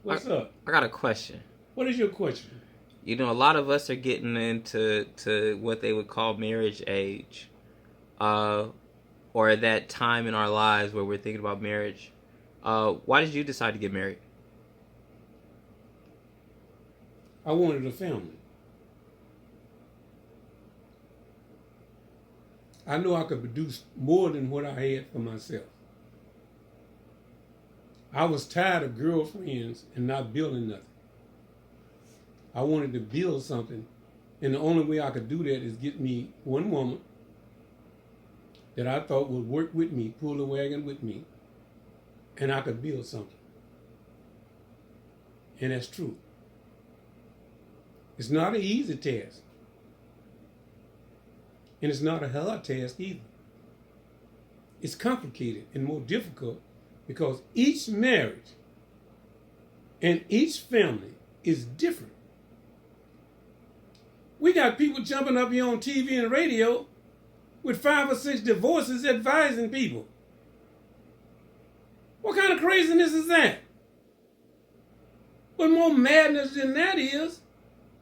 What's up? I got a question. What is your question? You know, a lot of us are getting into what they would call marriage age, uh, or that time in our lives where we're thinking about marriage. Why did you decide to get married? I wanted a family. I know I could produce more than what I had for myself. I was tired of girlfriends and not building nothing. I wanted to build something, and the only way I could do that is get me one woman that I thought would work with me, pull the wagon with me, and I could build something. And that's true. It's not an easy task. And it's not a hard task either. It's complicated and more difficult because each marriage and each family is different. We got people jumping up here on TV and radio with 5 or 6 divorces advising people. What kind of craziness is that? What more madness than that is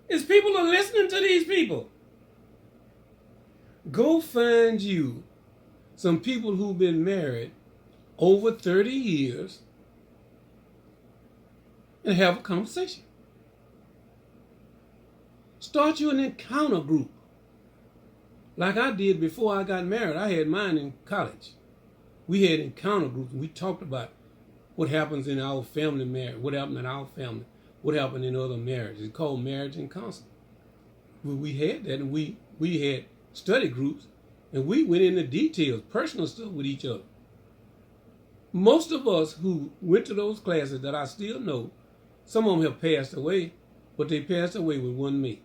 people are listening to these people. Go find you some people who've been married over 30 years and have a conversation. Start you an encounter group. Like I did before I got married. I had mine in college. We had encounter groups and we talked about what happens in our family marriage, what happened in our family, what happened in other marriages. It's called marriage and counseling. We had that, and we had study groups, and we went into details, personal stuff with each other. Most of us who went to those classes that I still know, some of them have passed away, but they passed away with one mate.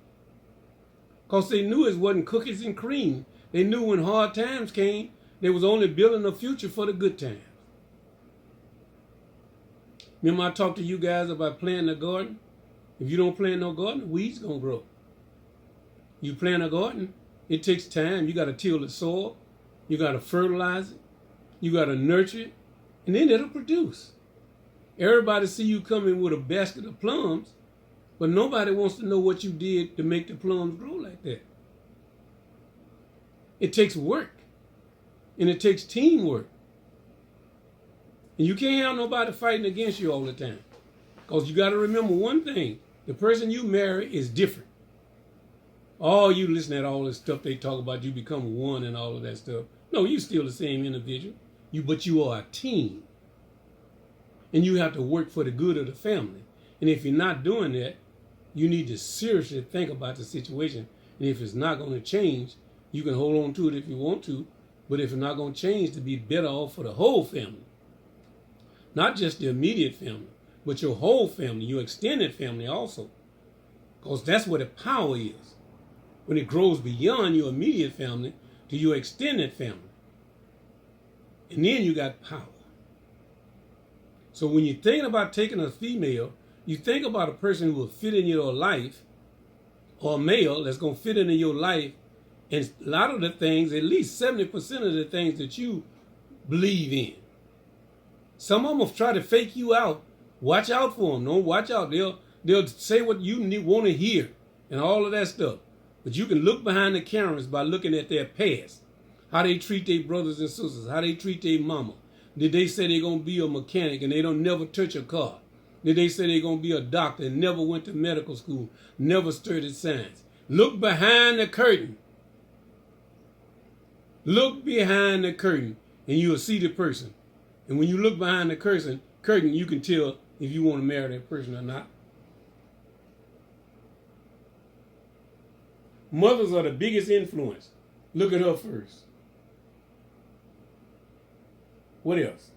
Because they knew it wasn't cookies and cream. They knew when hard times came, they was only building a future for the good times. Remember I talked to you guys about planting a garden? If you don't plant no garden, weeds gonna grow. You plant a garden, it takes time. You gotta till the soil, you gotta fertilize it, you gotta nurture it, and then it'll produce. Everybody see you coming with a basket of plums, but nobody wants to know what you did to make the plums grow like that. It takes work, and it takes teamwork. And you can't have nobody fighting against you all the time. Because you got to remember one thing. The person you marry is different. Oh, you listen at all this stuff they talk about, you become one and all of that stuff. No, you're still the same individual. But you are a team. And you have to work for the good of the family. And if you're not doing that, you need to seriously think about the situation. And if it's not going to change, you can hold on to it if you want to. But if it's not going to change, to be better off for the whole family. Not just the immediate family, but your whole family, your extended family also. Because that's where the power is. When it grows beyond your immediate family to your extended family. And then you got power. So when you're thinking about taking a female, you think about a person who will fit in your life, or a male that's going to fit into your life, and a lot of the things, at least 70% of the things that you believe in. Some of them will try to fake you out. Watch out for them. Don't watch out. They'll say what you want to hear and all of that stuff. But you can look behind the cameras by looking at their past. How they treat their brothers and sisters. How they treat their mama. Did they say they're going to be a mechanic and they don't never touch a car? Did they say they're going to be a doctor and never went to medical school? Never studied science? Look behind the curtain. Look behind the curtain and you'll see the person. And when you look behind the curtain, you can tell if you want to marry that person or not. Mothers are the biggest influence. Look at her first. What else?